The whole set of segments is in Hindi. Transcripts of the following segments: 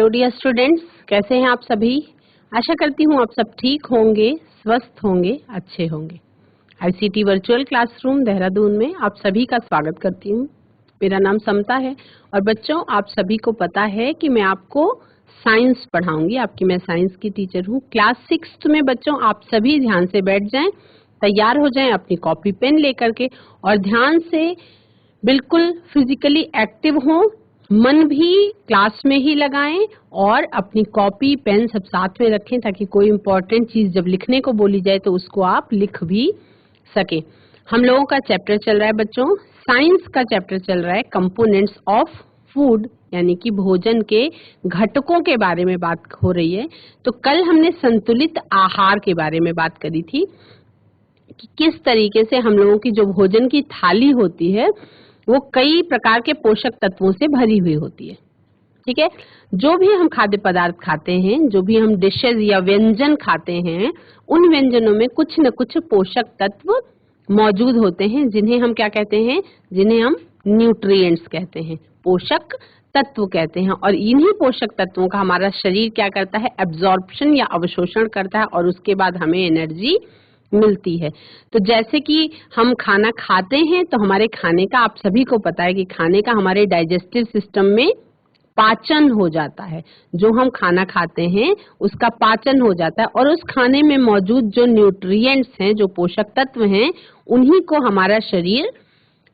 हेलो डियर स्टूडेंट्स, कैसे हैं आप सभी। आशा करती हूँ आप सब ठीक होंगे, स्वस्थ होंगे, अच्छे होंगे। आईसीटी वर्चुअल क्लासरूम देहरादून में आप सभी का स्वागत करती हूँ। मेरा नाम समता है और बच्चों आप सभी को पता है कि मैं आपको साइंस पढ़ाऊंगी। आपकी मैं साइंस की टीचर हूँ। क्लास 6 में बच्चों आप सभी ध्यान से बैठ जाएं, तैयार हो जाएं अपनी कॉपी पेन लेकर के और ध्यान से बिल्कुल फिजिकली एक्टिव हों, मन भी क्लास में ही लगाएं और अपनी कॉपी पेन सब साथ में रखें ताकि कोई इम्पोर्टेंट चीज जब लिखने को बोली जाए तो उसको आप लिख भी सकें। हम लोगों का चैप्टर चल रहा है बच्चों, साइंस का चैप्टर चल रहा है कंपोनेंट्स ऑफ फूड, यानी कि भोजन के घटकों के बारे में बात हो रही है। तो कल हमने संतुलित आहार के बारे में बात करी थी कि किस तरीके से हम लोगों की जो भोजन की थाली होती है वो कई प्रकार के पोषक तत्वों से भरी हुई होती है। ठीक है, जो भी हम खाद्य पदार्थ खाते हैं, जो भी हम डिशेज या व्यंजन खाते हैं, उन व्यंजनों में कुछ न कुछ पोषक तत्व मौजूद होते हैं जिन्हें हम क्या कहते हैं, जिन्हें हम न्यूट्रिएंट्स कहते हैं, पोषक तत्व कहते हैं। और इन्हीं पोषक तत्वों का हमारा शरीर क्या करता है, एब्जॉर्प्शन या अवशोषण करता है और उसके बाद हमें एनर्जी मिलती है। तो जैसे कि हम खाना खाते हैं तो हमारे खाने का आप सभी को पता है कि खाने का हमारे डाइजेस्टिव सिस्टम में पाचन हो जाता है। जो हम खाना खाते हैं उसका पाचन हो जाता है और उस खाने में मौजूद जो न्यूट्रिएंट्स हैं, जो पोषक तत्व हैं, उन्हीं को हमारा शरीर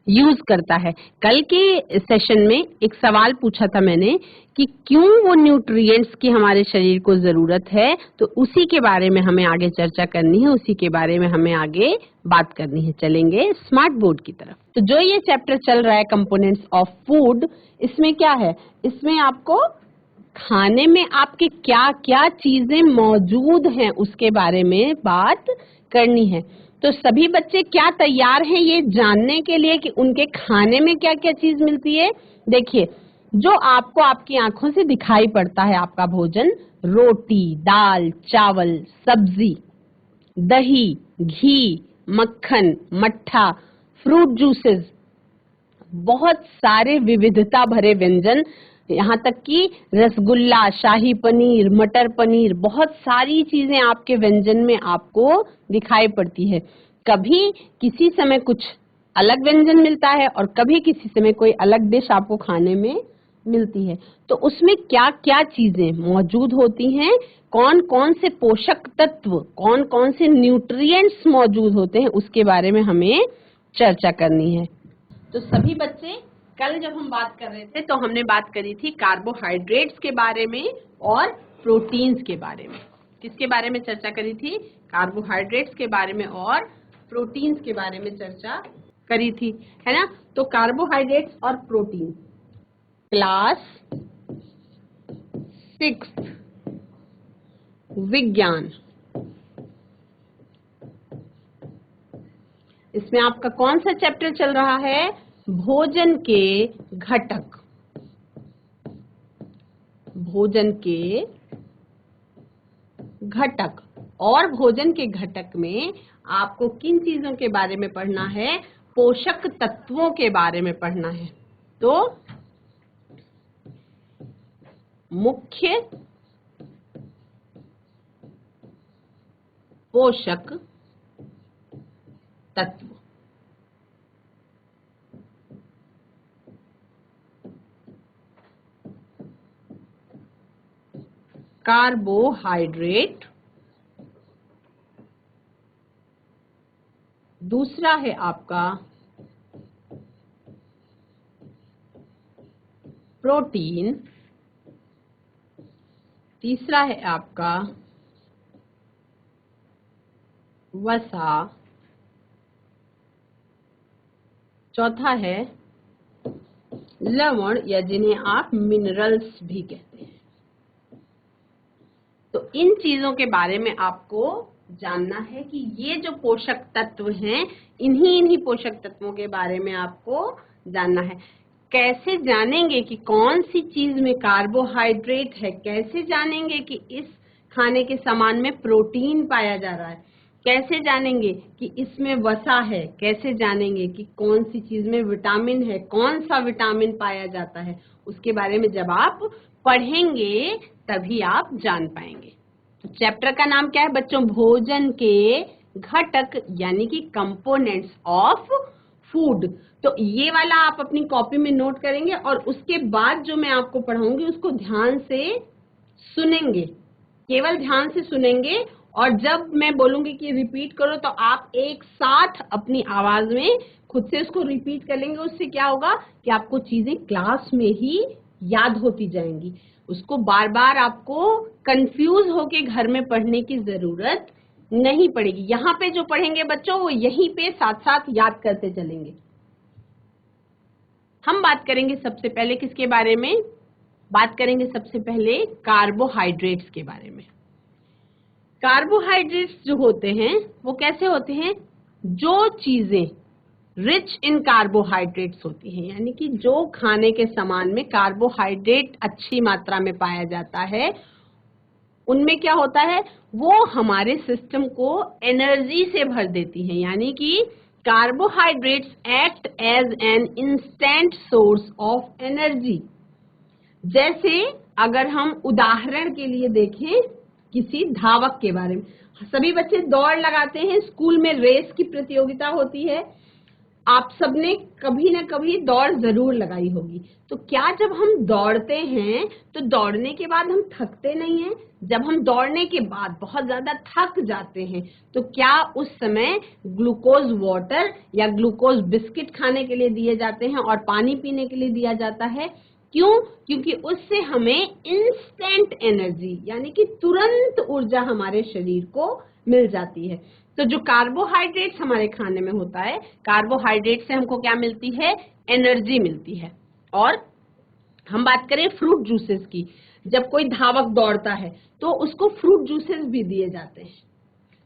यूज करता है। कल के सेशन में एक सवाल पूछा था मैंने कि क्यों वो न्यूट्रिएंट्स की हमारे शरीर को जरूरत है, तो उसी के बारे में हमें आगे चर्चा करनी है, उसी के बारे में हमें आगे बात करनी है। चलेंगे स्मार्ट बोर्ड की तरफ। तो जो ये चैप्टर चल रहा है कंपोनेंट्स ऑफ फूड, इसमें क्या है, इसमें आपको खाने में आपके क्या क्या चीजें मौजूद हैं उसके बारे में बात करनी है। तो सभी बच्चे क्या तैयार हैं ये जानने के लिए कि उनके खाने में क्या क्या चीज मिलती है। देखिए, जो आपको आपकी आंखों से दिखाई पड़ता है आपका भोजन, रोटी, दाल, चावल, सब्जी, दही, घी, मक्खन, मट्ठा, फ्रूट जूसेस, बहुत सारे विविधता भरे व्यंजन, यहाँ तक कि रसगुल्ला, शाही पनीर, मटर पनीर, बहुत सारी चीजें आपके व्यंजन में आपको दिखाई पड़ती है। कभी किसी समय कुछ अलग व्यंजन मिलता है और कभी किसी समय कोई अलग डिश आपको खाने में मिलती है। तो उसमें क्या क्या चीजें मौजूद होती हैं, कौन कौन से पोषक तत्व, कौन कौन से न्यूट्रिएंट्स मौजूद होते हैं, उसके बारे में हमें चर्चा करनी है। तो सभी बच्चे, कल जब हम बात कर रहे थे तो हमने बात करी थी कार्बोहाइड्रेट्स के बारे में और प्रोटीन्स के बारे में। किसके बारे में चर्चा करी थी, कार्बोहाइड्रेट्स के बारे में और प्रोटीन्स के बारे में चर्चा करी थी, है ना। तो कार्बोहाइड्रेट्स और प्रोटीन, क्लास 6 विज्ञान, इसमें आपका कौन सा चैप्टर चल रहा है, भोजन के घटक। भोजन के घटक, और भोजन के घटक में आपको किन चीजों के बारे में पढ़ना है, पोषक तत्वों के बारे में पढ़ना है। तो मुख्य पोषक तत्व, कार्बोहाइड्रेट, दूसरा है आपका प्रोटीन, तीसरा है आपका वसा, चौथा है लवण या जिन्हें आप मिनरल्स भी कहते हैं। तो इन चीजों के बारे में आपको जानना है कि ये जो पोषक तत्व हैं, इन्हीं पोषक तत्वों के बारे में आपको जानना है। कैसे जानेंगे कि कौन सी चीज में कार्बोहाइड्रेट है, कैसे जानेंगे कि इस खाने के सामान में प्रोटीन पाया जा रहा है, कैसे जानेंगे कि इसमें वसा है, कैसे जानेंगे कि कौन सी चीज में विटामिन है, कौन सा विटामिन पाया जाता है, उसके बारे में जब आप पढ़ेंगे तभी आप जान पाएंगे। तो चैप्टर का नाम क्या है बच्चों? भोजन के घटक यानी कि कंपोनेंट्स ऑफ फूड। तो ये वाला आप अपनी कॉपी में नोट करेंगे और उसके बाद जो मैं आपको पढ़ाऊंगी उसको ध्यान से सुनेंगे, केवल ध्यान से सुनेंगे। और जब मैं बोलूंगी कि रिपीट करो तो आप एक साथ अपनी आवाज में खुद से उसको रिपीट कर लेंगे। उससे क्या होगा कि आपको चीजें क्लास में ही याद होती जाएंगी, उसको बार बार आपको कंफ्यूज होके घर में पढ़ने की जरूरत नहीं पड़ेगी। यहाँ पे जो पढ़ेंगे बच्चों वो यहीं पे साथ साथ याद करते चलेंगे। हम बात करेंगे सबसे पहले किसके बारे में? बात करेंगे सबसे पहले कार्बोहाइड्रेट्स के बारे में। कार्बोहाइड्रेट्स जो होते हैं वो कैसे होते हैं? जो चीजें रिच इन कार्बोहाइड्रेट्स होती हैं, यानी कि जो खाने के सामान में कार्बोहाइड्रेट अच्छी मात्रा में पाया जाता है, उनमें क्या होता है? वो हमारे सिस्टम को एनर्जी से भर देती हैं। यानी कि carbohydrates act as an instant source of energy. जैसे अगर हम उदाहरण के लिए देखें किसी धावक के बारे में, सभी बच्चे दौड़ लगाते हैं, स्कूल में रेस की प्रतियोगिता होती है, आप सबने कभी ना कभी दौड़ जरूर लगाई होगी। तो क्या जब हम दौड़ते हैं तो दौड़ने के बाद हम थकते नहीं हैं? जब हम दौड़ने के बाद बहुत ज्यादा थक जाते हैं तो क्या उस समय ग्लूकोज वाटर या ग्लूकोज बिस्किट खाने के लिए दिए जाते हैं और पानी पीने के लिए दिया जाता है? क्यों? क्योंकि उससे हमें इंस्टेंट एनर्जी यानी कि तुरंत ऊर्जा हमारे शरीर को मिल जाती है। तो जो कार्बोहाइड्रेट्स हमारे खाने में होता है, कार्बोहाइड्रेट से हमको क्या मिलती है? एनर्जी मिलती है। और हम बात करें फ्रूट जूसेस की, जब कोई धावक दौड़ता है तो उसको फ्रूट जूसेस भी दिए जाते हैं।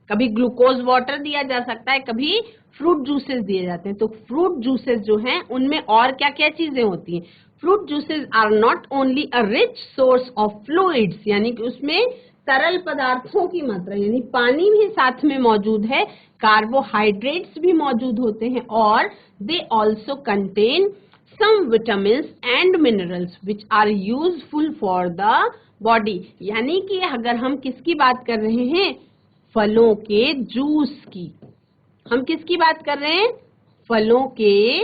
कभी ग्लूकोज वाटर दिया जा सकता है, कभी फ्रूट जूसेस दिए जाते हैं। तो फ्रूट जूसेस जो हैं उनमें और क्या क्या चीजें होती हैं? Fruit juices are not only a rich source of fluids, यानी कि उसमें तरल पदार्थों की मात्रा यानी पानी भी साथ में मौजूद है, कार्बोहाइड्रेट्स भी मौजूद होते हैं, और they also contain some vitamins and minerals which are useful for the body। यानी कि अगर हम किसकी बात कर रहे हैं? फलों के जूस की। हम किसकी बात कर रहे हैं? फलों के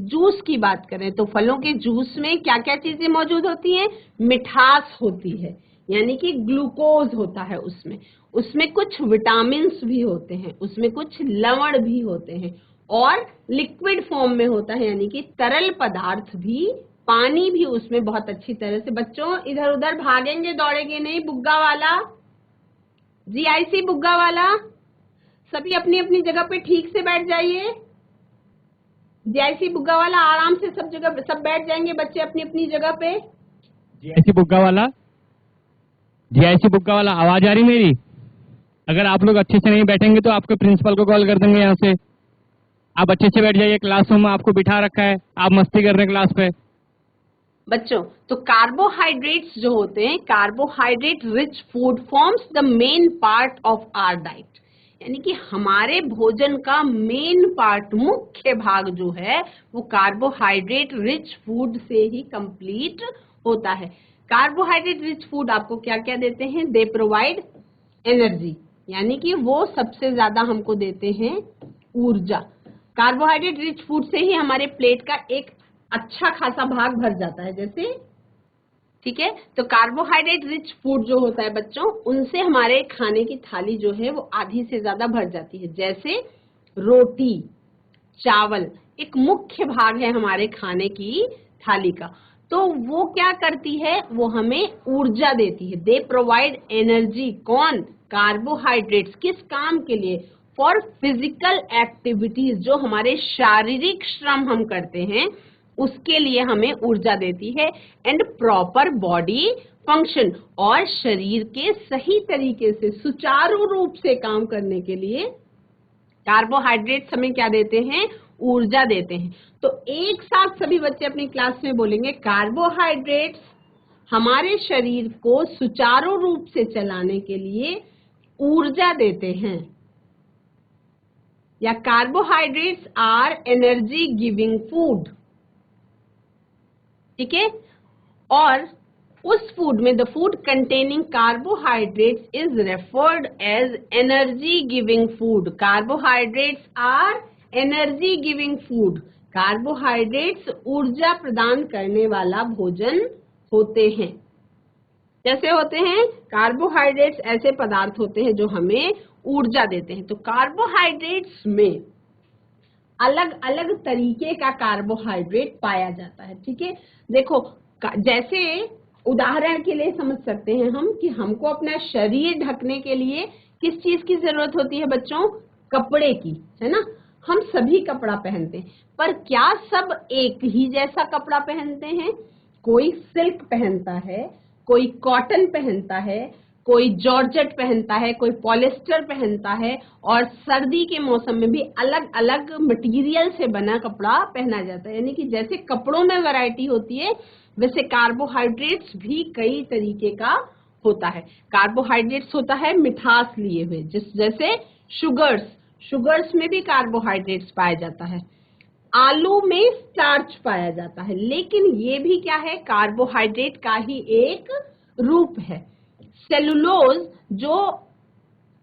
जूस की बात कर रहे हैं। तो फलों के जूस में क्या क्या चीजें मौजूद होती हैं? मिठास होती है, यानी कि ग्लूकोज होता है उसमें, उसमें कुछ विटामिन्स भी होते हैं, उसमें कुछ लवण भी होते हैं, और लिक्विड फॉर्म में होता है यानी कि तरल पदार्थ भी, पानी भी उसमें बहुत अच्छी तरह से। बच्चों इधर उधर भागेंगे दौड़ेंगे नहीं। बुग्गा वाला, जीआईसी बुग्गा वाला, सभी अपनी अपनी जगह पे ठीक से बैठ जाइए। जीआईसी बुग्गा वाला आराम से सब जगह सब बैठ जाएंगे बच्चे अपनी अपनी जगह पे। जीआईसी बुग्गा वाला, जीआईसी बुग्गा वाला, आवाज आ रही मेरी? अगर आप लोग अच्छे से नहीं बैठेंगे तो आपके प्रिंसिपल को कॉल कर देंगे यहाँ से। आप अच्छे से बैठ जाइए, क्लासरूम में आपको बिठा रखा है, आप मस्ती कर रहे हैं क्लास पे। बच्चों तो कार्बोहाइड्रेट्स जो होते हैं, carbohydrate rich food forms the main part of our diet, यानी कि हमारे भोजन का मेन पार्ट, मुख्य भाग जो है वो कार्बोहाइड्रेट रिच फूड से ही कंप्लीट होता है। कार्बोहाइड्रेट रिच फूड आपको क्या क्या देते हैं? दे प्रोवाइड एनर्जी, यानी कि वो सबसे ज्यादा हमको देते हैं ऊर्जा। कार्बोहाइड्रेट रिच फूड से ही हमारे प्लेट का एक अच्छा खासा भाग भर जाता है। जैसे ठीक है, तो कार्बोहाइड्रेट रिच फूड जो होता है बच्चों, उनसे हमारे खाने की थाली जो है वो आधी से ज्यादा भर जाती है। जैसे रोटी, चावल एक मुख्य भाग है हमारे खाने की थाली का, तो वो क्या करती है? वो हमें ऊर्जा देती है। They provide energy. कौन? कार्बोहाइड्रेट्स। किस काम के लिए? फॉर फिजिकल एक्टिविटीज, जो हमारे शारीरिक श्रम हम करते हैं उसके लिए हमें ऊर्जा देती है। एंड प्रॉपर बॉडी फंक्शन, और शरीर के सही तरीके से सुचारू रूप से काम करने के लिए कार्बोहाइड्रेट्स हमें क्या देते हैं? ऊर्जा देते हैं। तो एक साथ सभी बच्चे अपनी क्लास में बोलेंगे, कार्बोहाइड्रेट्स हमारे शरीर को सुचारू रूप से चलाने के लिए ऊर्जा देते हैं, या carbohydrates are energy giving food. ठीक है, और उस फूड में the food containing carbohydrates is referred as energy giving food. Carbohydrates are energy giving food. Carbohydrates ऊर्जा प्रदान करने वाला भोजन होते हैं। कैसे होते हैं? कार्बोहाइड्रेट्स ऐसे पदार्थ होते हैं जो हमें ऊर्जा देते हैं। तो कार्बोहाइड्रेट्स में अलग अलग तरीके का कार्बोहाइड्रेट पाया जाता है। ठीक है, देखो जैसे उदाहरण के लिए समझ सकते हैं हम कि हमको अपना शरीर ढकने के लिए किस चीज की जरूरत होती है बच्चों? कपड़े की, है ना। हम सभी कपड़ा पहनते हैं, पर क्या सब एक ही जैसा कपड़ा पहनते हैं? कोई सिल्क पहनता है, कोई कॉटन पहनता है, कोई जॉर्जेट पहनता है, कोई पॉलिस्टर पहनता है, और सर्दी के मौसम में भी अलग अलग मटेरियल से बना कपड़ा पहना जाता है। यानी कि जैसे कपड़ों में वैरायटी होती है, वैसे कार्बोहाइड्रेट्स भी कई तरीके का होता है। कार्बोहाइड्रेट्स होता है मिठास लिए हुए, जैसे शुगर्स में भी कार्बोहाइड्रेट्स पाया जाता है। आलू में स्टार्च पाया जाता है, लेकिन ये भी क्या है? कार्बोहाइड्रेट का ही एक रूप है। सेलुलोज जो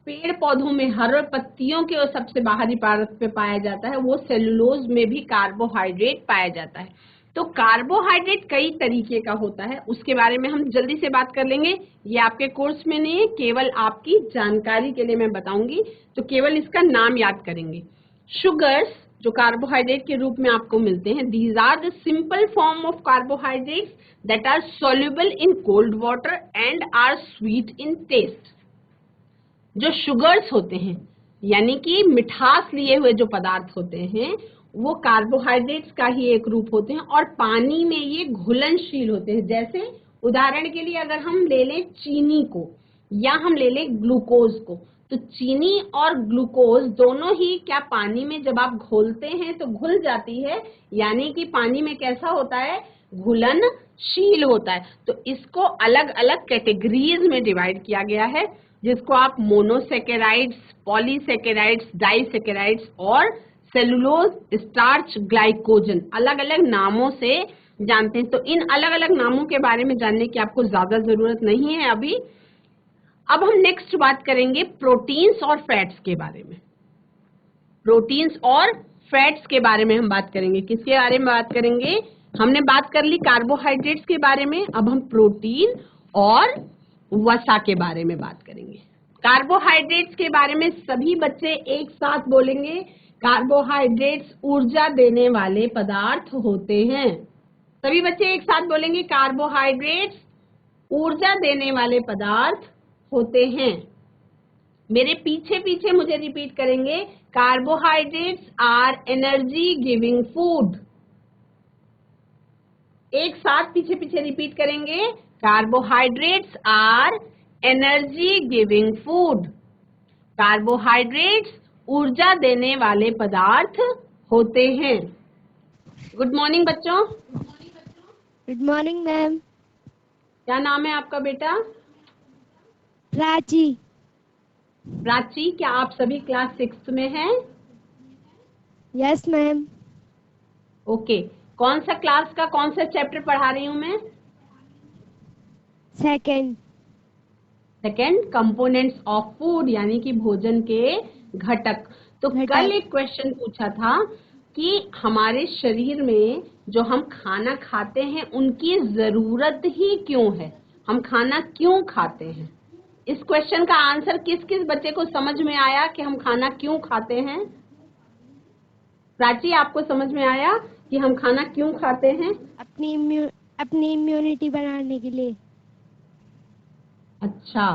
पेड़ पौधों में हर पत्तियों के और सबसे बाहरी परत पे पाया जाता है, वो सेलुलोज में भी कार्बोहाइड्रेट पाया जाता है। तो कार्बोहाइड्रेट कई तरीके का होता है, उसके बारे में हम जल्दी से बात कर लेंगे। ये आपके कोर्स में नहीं है, केवल आपकी जानकारी के लिए मैं बताऊंगी, तो केवल इसका नाम याद करेंगे। शुगर्स जो कार्बोहाइड्रेट के रूप में आपको मिलते हैं, these are the simple form of carbohydrates that are soluble in cold water and are sweet in taste। जो शुगर्स होते हैं यानी कि मिठास लिए हुए जो पदार्थ होते हैं, वो कार्बोहाइड्रेट्स का ही एक रूप होते हैं और पानी में ये घुलनशील होते हैं। जैसे उदाहरण के लिए अगर हम ले लें चीनी को या हम ले लें ग्लूकोज को, तो चीनी और ग्लूकोज दोनों ही क्या पानी में जब आप घोलते हैं तो घुल जाती है, यानी कि पानी में कैसा होता है? घुलनशील होता है। तो इसको अलग अलग कैटेगरीज में डिवाइड किया गया है, जिसको आप मोनोसेकेराइड्स, पॉलीसेकेराइड्स, डाइसेकेराइड्स और सेलुलोज, स्टार्च, ग्लाइकोजन अलग अलग नामों से जानते हैं। तो इन अलग अलग नामों के बारे में जानने की आपको ज्यादा जरूरत नहीं है अभी। अब हम नेक्स्ट बात करेंगे प्रोटीन्स और फैट्स के बारे में। प्रोटीन्स और फैट्स के बारे में हम बात करेंगे। किसके बारे में बात करेंगे? हमने बात कर ली कार्बोहाइड्रेट्स के बारे में, अब हम प्रोटीन और वसा के बारे में बात करेंगे। कार्बोहाइड्रेट्स के बारे में सभी बच्चे एक साथ बोलेंगे। कार्बोहाइड्रेट्स ऊर्जा देने वाले पदार्थ होते हैं। सभी बच्चे एक साथ बोलेंगे, कार्बोहाइड्रेट्स ऊर्जा देने वाले पदार्थ होते हैं। मेरे पीछे पीछे मुझे रिपीट करेंगे, carbohydrates are energy giving food. एक साथ पीछे पीछे रिपीट करेंगे, carbohydrates are energy giving food. Carbohydrates ऊर्जा देने वाले पदार्थ होते हैं। गुड मॉर्निंग बच्चों। Good morning ma'am. क्या नाम है आपका बेटा? प्राची। प्राची, क्या आप सभी क्लास 6 में हैं? Yes ma'am. ओके, कौन सा क्लास का कौन सा चैप्टर पढ़ा रही हूँ मैं? सेकंड। कंपोनेंट्स ऑफ फूड, यानी कि भोजन के घटक। तो कल एक क्वेश्चन पूछा था कि हमारे शरीर में जो हम खाना खाते हैं उनकी जरूरत ही क्यों है, हम खाना क्यों खाते हैं। इस क्वेश्चन का आंसर किस किस बच्चे को समझ में आया कि हम खाना क्यों खाते हैं? प्राची, आपको समझ में आया कि हम खाना क्यों खाते हैं? अपनी इम्यूनिटी बढ़ाने के लिए। अच्छा,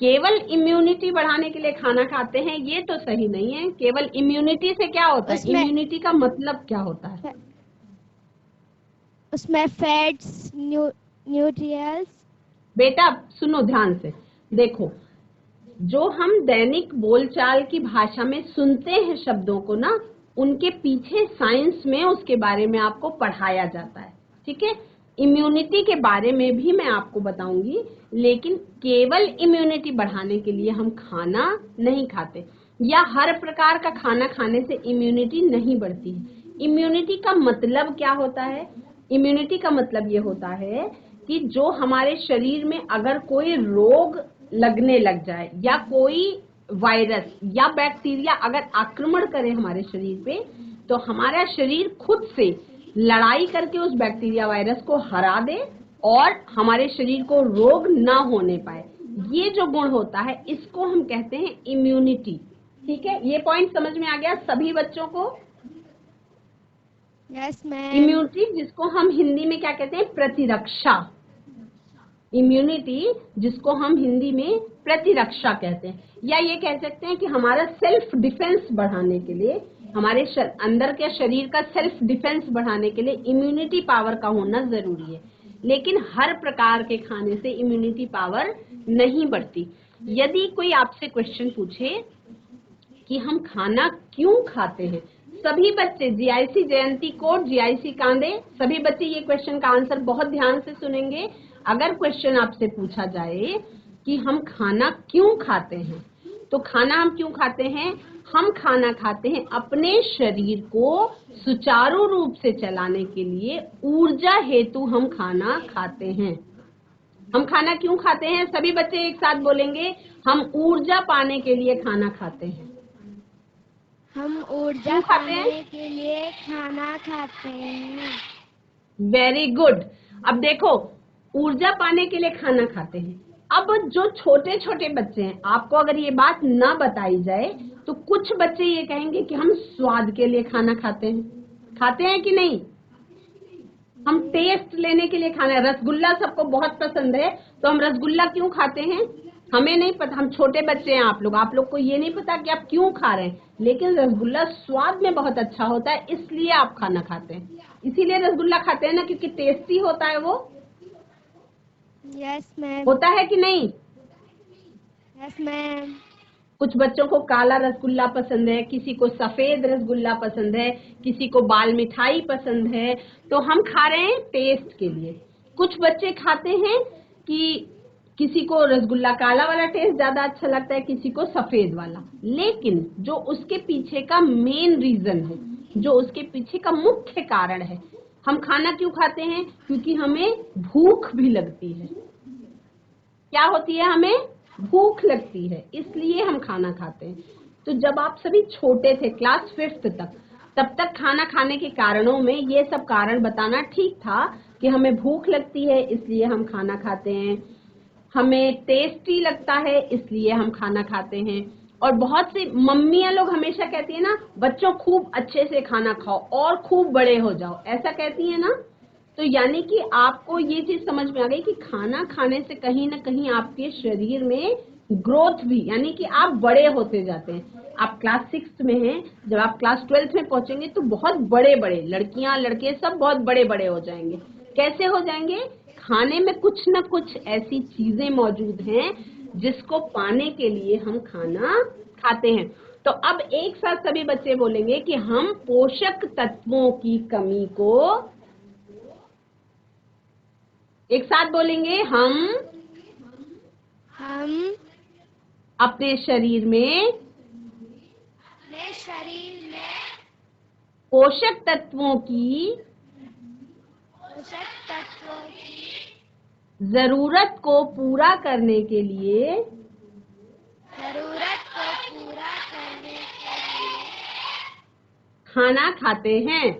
केवल इम्यूनिटी बढ़ाने के लिए खाना खाते हैं, ये तो सही नहीं है। केवल इम्यूनिटी से क्या होता है? इम्यूनिटी का मतलब क्या होता है? उसमें फैट्स, न्यूट्रिएंट्स। बेटा सुनो ध्यान से, देखो जो हम दैनिक बोलचाल की भाषा में सुनते हैं शब्दों को ना, उनके पीछे साइंस में उसके बारे में आपको पढ़ाया जाता है। ठीक है, इम्यूनिटी के बारे में भी मैं आपको बताऊंगी, लेकिन केवल इम्यूनिटी बढ़ाने के लिए हम खाना नहीं खाते, या हर प्रकार का खाना खाने से इम्यूनिटी नहीं बढ़ती है। इम्यूनिटी का मतलब क्या होता है? इम्यूनिटी का मतलब ये होता है कि जो हमारे शरीर में अगर कोई रोग लगने लग जाए या कोई वायरस या बैक्टीरिया अगर आक्रमण करे हमारे शरीर पे, तो हमारा शरीर खुद से लड़ाई करके उस बैक्टीरिया वायरस को हरा दे और हमारे शरीर को रोग ना होने पाए। ये जो गुण होता है इसको हम कहते हैं इम्यूनिटी। ठीक है, ये पॉइंट समझ में आ गया सभी बच्चों को? Yes ma'am. इम्यूनिटी जिसको हम हिंदी में क्या कहते हैं? प्रतिरक्षा। इम्यूनिटी जिसको हम हिंदी में प्रतिरक्षा कहते हैं, या ये कह सकते हैं कि हमारा सेल्फ डिफेंस बढ़ाने के लिए, हमारे अंदर के शरीर का सेल्फ डिफेंस बढ़ाने के लिए इम्यूनिटी पावर का होना जरूरी है। लेकिन हर प्रकार के खाने से इम्यूनिटी पावर नहीं बढ़ती। यदि कोई आपसे क्वेश्चन पूछे कि हम खाना क्यों खाते हैं, सभी बच्चे जीआईसी जयंती कोट, जीआईसी कांदे, सभी बच्चे ये क्वेश्चन का आंसर बहुत ध्यान से सुनेंगे। अगर क्वेश्चन आपसे पूछा जाए कि हम खाना क्यों खाते हैं, तो खाना हम क्यों खाते हैं? हम खाना खाते हैं अपने शरीर को सुचारू रूप से चलाने के लिए, ऊर्जा हेतु हम खाना खाते हैं। हम खाना क्यों खाते हैं? सभी बच्चे एक साथ बोलेंगे, हम ऊर्जा पाने के लिए खाना खाते हैं। हम ऊर्जा पाने के लिए खाना खाते हैं। Very good. अब देखो, ऊर्जा पाने के लिए खाना खाते हैं। अब जो छोटे छोटे बच्चे हैं, आपको अगर ये बात ना बताई जाए तो कुछ बच्चे ये कहेंगे कि हम स्वाद के लिए खाना खाते हैं। खाते हैं कि नहीं? हम टेस्ट लेने के लिए खाना, रसगुल्ला सबको बहुत पसंद है, तो हम रसगुल्ला क्यों खाते हैं? हमें नहीं पता, हम छोटे बच्चे हैं, आप लोग को ये नहीं पता कि आप क्यों खा रहे हैं, लेकिन रसगुल्ला स्वाद में बहुत अच्छा होता है, इसलिए आप खाना खाते हैं। इसीलिए रसगुल्ला खाते हैं ना, क्योंकि टेस्टी होता है वो। Yes ma'am. होता है कि नहीं? Yes ma'am. कुछ बच्चों को काला रसगुल्ला पसंद है, किसी को सफेद रसगुल्ला पसंद है, किसी को बाल मिठाई पसंद है, तो हम खा रहे हैं टेस्ट के लिए। कुछ बच्चे खाते हैं कि किसी को रसगुल्ला काला वाला टेस्ट ज्यादा अच्छा लगता है, किसी को सफेद वाला। लेकिन जो उसके पीछे का मेन रीजन है, जो उसके पीछे का मुख्य कारण है, हम खाना क्यों खाते हैं? क्योंकि हमें भूख भी लगती है। क्या होती है? हमें भूख लगती है, इसलिए हम खाना खाते हैं। तो जब आप सभी छोटे थे, क्लास 5th तक, तब तक खाना खाने के कारणों में ये सब कारण बताना ठीक था कि हमें भूख लगती है इसलिए हम खाना खाते हैं, हमें टेस्टी लगता है इसलिए हम खाना खाते हैं। और बहुत सी मम्मियां लोग हमेशा कहती है ना, बच्चों खूब अच्छे से खाना खाओ और खूब बड़े हो जाओ, ऐसा कहती है ना। तो यानी कि आपको ये चीज समझ में आ गई कि खाना खाने से कहीं ना कहीं आपके शरीर में ग्रोथ भी, यानी कि आप बड़े होते जाते हैं। आप क्लास 6 में हैं, जब आप क्लास 12th में पहुंचेंगे तो बहुत बड़े बड़े, लड़कियां लड़के सब बहुत बड़े बड़े हो जाएंगे। कैसे हो जाएंगे? खाने में कुछ न कुछ ऐसी चीजें मौजूद हैं जिसको पाने के लिए हम खाना खाते हैं। तो अब एक साथ सभी बच्चे बोलेंगे कि हम पोषक तत्वों की कमी को, एक साथ बोलेंगे, हम अपने शरीर में पोषक तत्वों की जरूरत को पूरा करने के लिए खाना खाते हैं।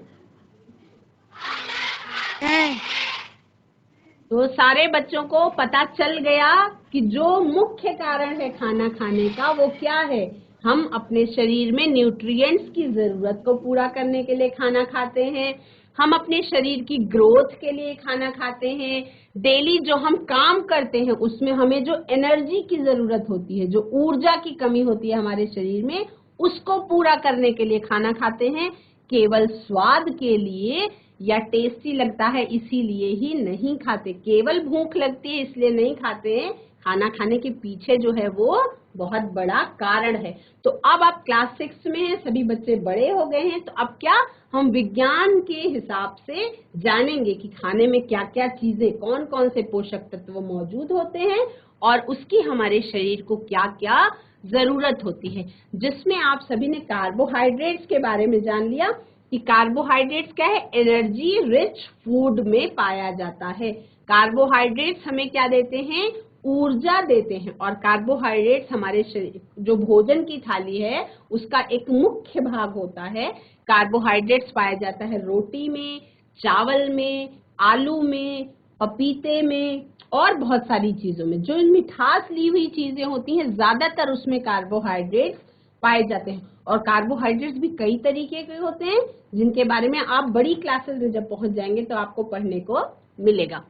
तो सारे बच्चों को पता चल गया कि जो मुख्य कारण है खाना खाने का वो क्या है। हम अपने शरीर में न्यूट्रिएंट्स की जरूरत को पूरा करने के लिए खाना खाते हैं, हम अपने शरीर की ग्रोथ के लिए खाना खाते हैं, डेली जो हम काम करते हैं उसमें हमें जो एनर्जी की जरूरत होती है, जो ऊर्जा की कमी होती है हमारे शरीर में, उसको पूरा करने के लिए खाना खाते हैं। केवल स्वाद के लिए या टेस्टी लगता है इसीलिए ही नहीं खाते, केवल भूख लगती है इसलिए नहीं खाते हैं। खाना खाने के पीछे जो है वो बहुत बड़ा कारण है। तो अब आप क्लास 6 में हैं, सभी बच्चे बड़े हो गए हैं, तो अब क्या हम विज्ञान के हिसाब से जानेंगे कि खाने में क्या क्या चीजें, कौन कौन से पोषक तत्व मौजूद होते हैं और उसकी हमारे शरीर को क्या क्या जरूरत होती है। जिसमें आप सभी ने कार्बोहाइड्रेट्स के बारे में जान लिया कि कार्बोहाइड्रेट्स क्या है, एनर्जी रिच फूड में पाया जाता है। कार्बोहाइड्रेट्स हमें क्या देते हैं? ऊर्जा देते हैं। और कार्बोहाइड्रेट्स हमारे शरीर जो भोजन की थाली है उसका एक मुख्य भाग होता है। कार्बोहाइड्रेट्स पाया जाता है रोटी में, चावल में, आलू में, पपीते में और बहुत सारी चीजों में। जो मिठास ली हुई चीजें होती हैं ज्यादातर उसमें कार्बोहाइड्रेट्स पाए जाते हैं। और कार्बोहाइड्रेट्स भी कई तरीके के होते हैं जिनके बारे में आप बड़ी क्लासेस में जब पहुंच जाएंगे तो आपको पढ़ने को मिलेगा।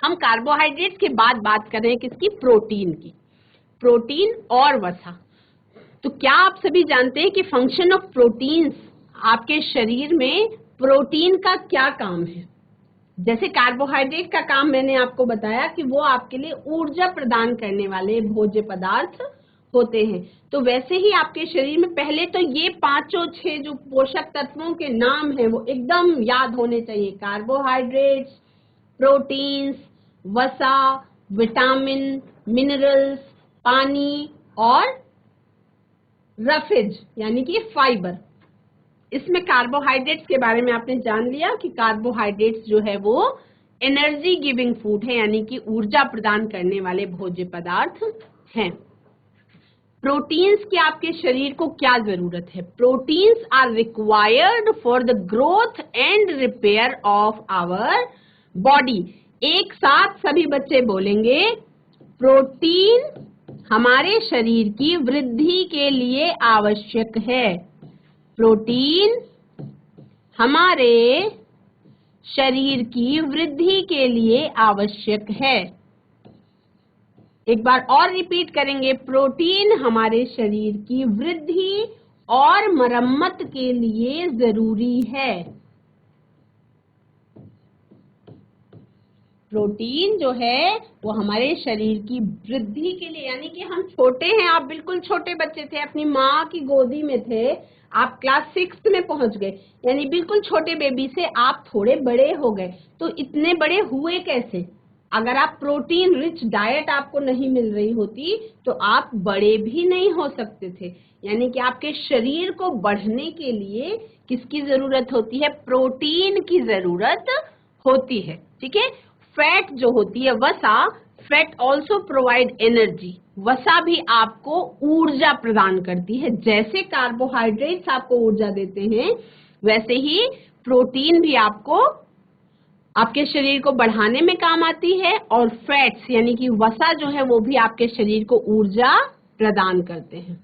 हम कार्बोहाइड्रेट्स के बाद बात कर रहे हैं किसकी? प्रोटीन की। प्रोटीन और वसा। तो क्या आप सभी जानते हैं कि फंक्शन ऑफ प्रोटीन्स, आपके शरीर में प्रोटीन का क्या काम है? जैसे कार्बोहाइड्रेट का काम मैंने आपको बताया कि वो आपके लिए ऊर्जा प्रदान करने वाले भोज्य पदार्थ होते हैं, तो वैसे ही आपके शरीर में पहले तो ये 5-6 जो पोषक तत्वों के नाम हैं वो एकदम याद होने चाहिए। कार्बोहाइड्रेट्स, प्रोटीन्स, वसा, विटामिन, मिनरल्स, पानी और रफेज यानी कि फाइबर। इसमें कार्बोहाइड्रेट्स के बारे में आपने जान लिया कि कार्बोहाइड्रेट्स जो है वो एनर्जी गिविंग फूड है, यानी कि ऊर्जा प्रदान करने वाले भोज्य पदार्थ हैं। प्रोटीन्स की आपके शरीर को क्या जरूरत है? Proteins are required for the growth and repair of our body. एक साथ सभी बच्चे बोलेंगे, प्रोटीन हमारे शरीर की वृद्धि के लिए आवश्यक है। प्रोटीन हमारे शरीर की वृद्धि के लिए आवश्यक है। एक बार और रिपीट करेंगे, प्रोटीन हमारे शरीर की वृद्धि और मरम्मत के लिए जरूरी है। प्रोटीन जो है वो हमारे शरीर की वृद्धि के लिए, यानी कि हम छोटे हैं, आप बिल्कुल छोटे बच्चे थे, अपनी माँ की गोदी में थे, आप क्लास 6 में पहुंच गए, यानी बिल्कुल छोटे बेबी से आप थोड़े बड़े हो गए। तो इतने बड़े हुए कैसे? अगर आप प्रोटीन रिच डाइट आपको नहीं मिल रही होती तो आप बड़े भी नहीं हो सकते थे। यानी कि आपके शरीर को बढ़ने के लिए किसकी जरूरत होती है? प्रोटीन की जरूरत होती है। ठीक है। फैट जो होती है वसा, फैट ऑल्सो प्रोवाइड एनर्जी। वसा भी आपको ऊर्जा प्रदान करती है। जैसे कार्बोहाइड्रेट्स आपको ऊर्जा देते हैं वैसे ही प्रोटीन भी आपको आपके शरीर को बढ़ाने में काम आती है, और फैट्स यानी कि वसा जो है वो भी आपके शरीर को ऊर्जा प्रदान करते हैं।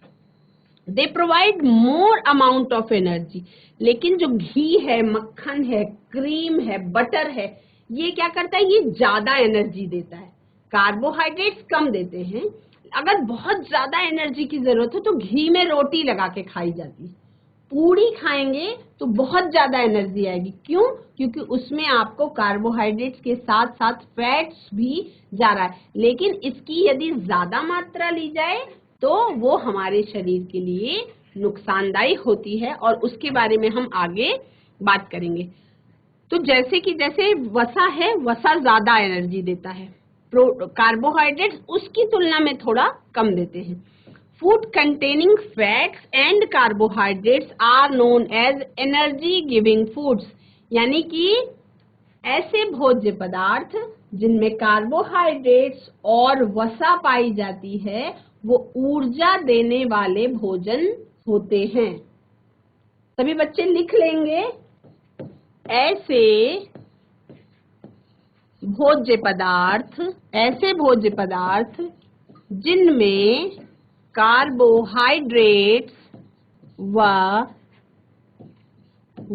They provide more amount of energy. लेकिन जो घी है, मक्खन है, क्रीम है, बटर है, ये क्या करता है? ये ज्यादा एनर्जी देता है। कार्बोहाइड्रेट्स कम देते हैं। अगर बहुत ज्यादा एनर्जी की जरूरत हो तो घी में रोटी लगा के खाई जाती है। पूड़ी खाएंगे तो बहुत ज्यादा एनर्जी आएगी। क्यों? क्योंकि उसमें आपको कार्बोहाइड्रेट्स के साथ साथ फैट्स भी जा रहा है। लेकिन इसकी यदि ज्यादा मात्रा ली जाए तो वो हमारे शरीर के लिए नुकसानदायी होती है, और उसके बारे में हम आगे बात करेंगे। तो जैसे वसा है, वसा ज्यादा एनर्जी देता है, कार्बोहाइड्रेट्स उसकी तुलना में थोड़ा कम देते हैं। Food containing fats and carbohydrates are known as energy giving foods. यानी कि ऐसे भोज्य पदार्थ जिनमें कार्बोहाइड्रेट्स और वसा पाई जाती है वो ऊर्जा देने वाले भोजन होते हैं। सभी बच्चे लिख लेंगे, ऐसे भोज्य पदार्थ जिनमें कार्बोहाइड्रेट्स व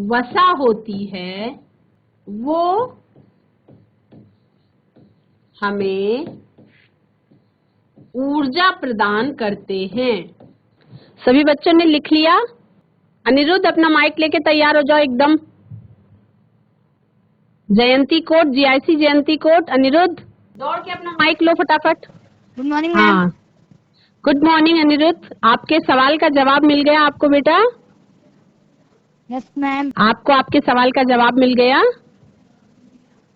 वसा होती है वो हमें ऊर्जा प्रदान करते हैं। सभी बच्चों ने लिख लिया? अनिरुद्ध अपना माइक लेके तैयार हो जाओ एकदम। जयंती कोट, जीआईसी जयंती कोट, अनिरुद्ध दौड़ के अपना माइक लो फटाफट। Good morning ma'am. हाँ, गुड मॉर्निंग अनिरुद्ध। आपके सवाल का जवाब मिल गया आपको बेटा? Yes ma'am. आपको आपके सवाल का जवाब मिल गया?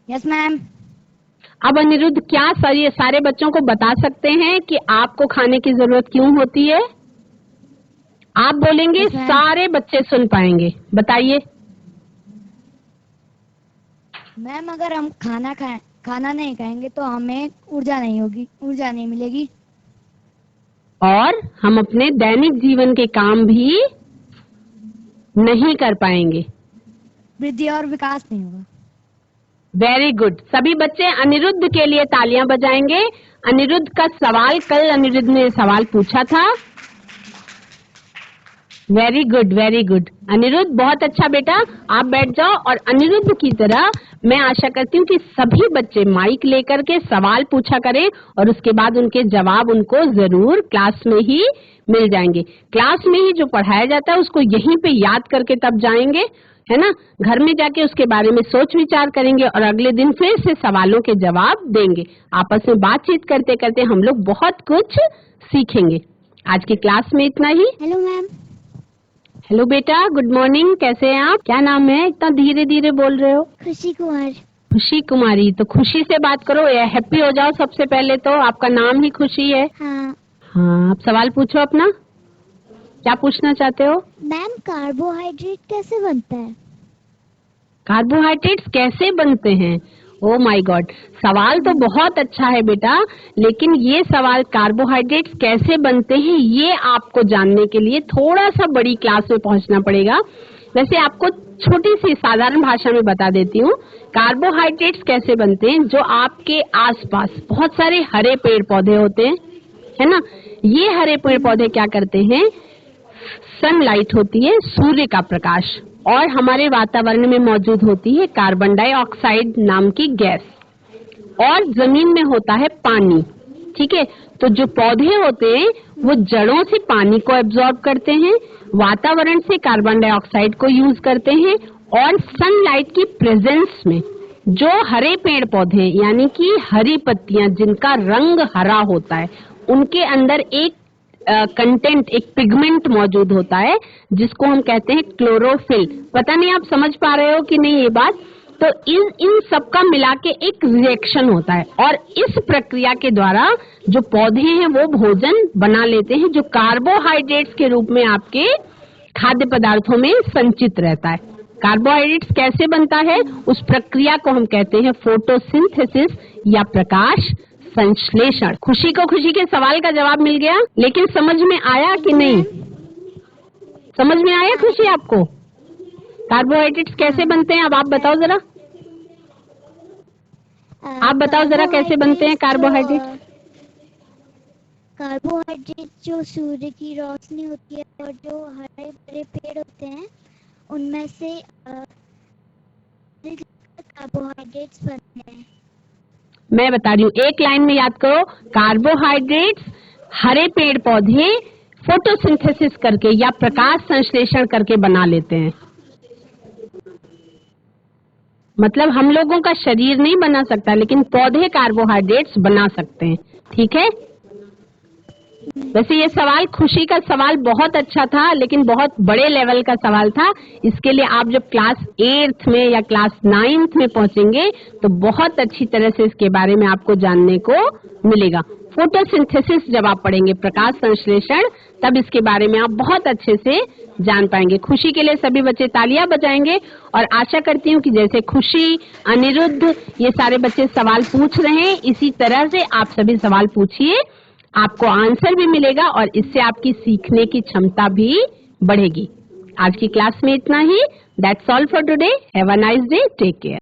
Yes ma'am. अब अनिरुद्ध क्या सारे बच्चों को बता सकते हैं कि आपको खाने की जरूरत क्यों होती है? आप बोलेंगे, yes, सारे बच्चे सुन पाएंगे। बताइए। मैम अगर हम खाना खाएं खाना नहीं खाएंगे तो हमें ऊर्जा नहीं मिलेगी। और हम अपने दैनिक जीवन के काम भी नहीं कर पाएंगे। वृद्धि और विकास नहीं होगा। Very good. सभी बच्चे अनिरुद्ध के लिए तालियां बजाएंगे। अनिरुद्ध का सवाल, कल अनिरुद्ध ने सवाल पूछा था। Very good, very good. Aniruddh बहुत अच्छा बेटा, आप बैठ जाओ। और अनिरुद्ध की तरह मैं आशा करती हूँ कि सभी बच्चे माइक लेकर के सवाल पूछा करें और उसके बाद उनके जवाब उनको जरूर क्लास में ही मिल जाएंगे। क्लास में ही जो पढ़ाया जाता है उसको यहीं पे याद करके तब जाएंगे, है ना। घर में जाके उसके बारे में सोच विचार करेंगे और अगले दिन फिर से सवालों के जवाब देंगे। आपस में बातचीत करते करते हम लोग बहुत कुछ सीखेंगे। आज की क्लास में इतना ही। Hello ma'am. हेलो बेटा, गुड मॉर्निंग। कैसे हैं आप? क्या नाम है? इतना धीरे धीरे बोल रहे हो। खुशी कुमार। खुशी कुमारी। तो खुशी से बात करो, या हैप्पी हो जाओ। सबसे पहले तो आपका नाम ही खुशी है। हाँ आप सवाल पूछो अपना, क्या पूछना चाहते हो? मैम, कार्बोहाइड्रेट कैसे बनता है? कार्बोहाइड्रेट्स कैसे बनते हैं? ओ माय गॉड, सवाल तो बहुत अच्छा है बेटा, लेकिन ये सवाल कार्बोहाइड्रेट्स कैसे बनते हैं ये आपको जानने के लिए थोड़ा सा बड़ी क्लास में पहुंचना पड़ेगा। वैसे आपको छोटी सी साधारण भाषा में बता देती हूँ। कार्बोहाइड्रेट्स कैसे बनते हैं, जो आपके आसपास बहुत सारे हरे पेड़ पौधे होते हैं, है ना। ये हरे पेड़ पौधे क्या करते हैं, सनलाइट होती है, सूर्य का प्रकाश, और हमारे वातावरण में मौजूद होती है कार्बन डाइऑक्साइड नाम की गैस, और जमीन में होता है पानी। ठीक है, तो जो पौधे होते हैं वो जड़ों से पानी को एब्जॉर्ब करते हैं, वातावरण से कार्बन डाइऑक्साइड को यूज करते हैं, और सनलाइट की प्रेजेंस में जो हरे पेड़ पौधे यानी कि हरी पत्तियां जिनका रंग हरा होता है, उनके अंदर एक कंटेंट, एक पिगमेंट मौजूद होता है जिसको हम कहते हैं क्लोरोफिल। पता नहीं आप समझ पा रहे हो कि नहीं ये बात। तो इन सब का मिला के एक रिएक्शन होता है, और इस प्रक्रिया के द्वारा जो पौधे हैं वो भोजन बना लेते हैं, जो कार्बोहाइड्रेट्स के रूप में आपके खाद्य पदार्थों में संचित रहता है। कार्बोहाइड्रेट्स कैसे बनता है, उस प्रक्रिया को हम कहते हैं फोटोसिंथेसिस या प्रकाश संश्लेषण। खुशी को खुशी के सवाल का जवाब मिल गया, लेकिन समझ में आया कि नहीं? समझ में आया खुशी आपको? कार्बोहाइड्रेट्स कैसे बनते हैं, अब आप बताओ जरा। आप बताओ जरा कैसे बनते हैं कार्बोहाइड्रेट्स। कार्बोहाइड्रेट जो सूर्य की रोशनी होती है और जो हरे भरे पेड़ होते हैं उनमें से कार्बोहाइड्रेट्स बनते हैं। मैं बता रही हूँ, एक लाइन में याद करो। कार्बोहाइड्रेट्स हरे पेड़ पौधे फोटोसिंथेसिस करके या प्रकाश संश्लेषण करके बना लेते हैं। मतलब हम लोगों का शरीर नहीं बना सकता, लेकिन पौधे कार्बोहाइड्रेट्स बना सकते हैं। ठीक है। वैसे ये सवाल, खुशी का सवाल बहुत अच्छा था, लेकिन बहुत बड़े लेवल का सवाल था। इसके लिए आप जब क्लास 8th में या क्लास 9th में पहुंचेंगे तो बहुत अच्छी तरह से इसके बारे में आपको जानने को मिलेगा। फोटोसिंथेसिस जब आप पढ़ेंगे, प्रकाश संश्लेषण, तब इसके बारे में आप बहुत अच्छे से जान पाएंगे। खुशी के लिए सभी बच्चे तालियां बजाएंगे, और आशा करती हूँ कि जैसे खुशी, अनिरुद्ध, ये सारे बच्चे सवाल पूछ रहे हैं, इसी तरह से आप सभी सवाल पूछिए, आपको आंसर भी मिलेगा और इससे आपकी सीखने की क्षमता भी बढ़ेगी। आज की क्लास में इतना ही। That's all for today. Have a nice day. Take care.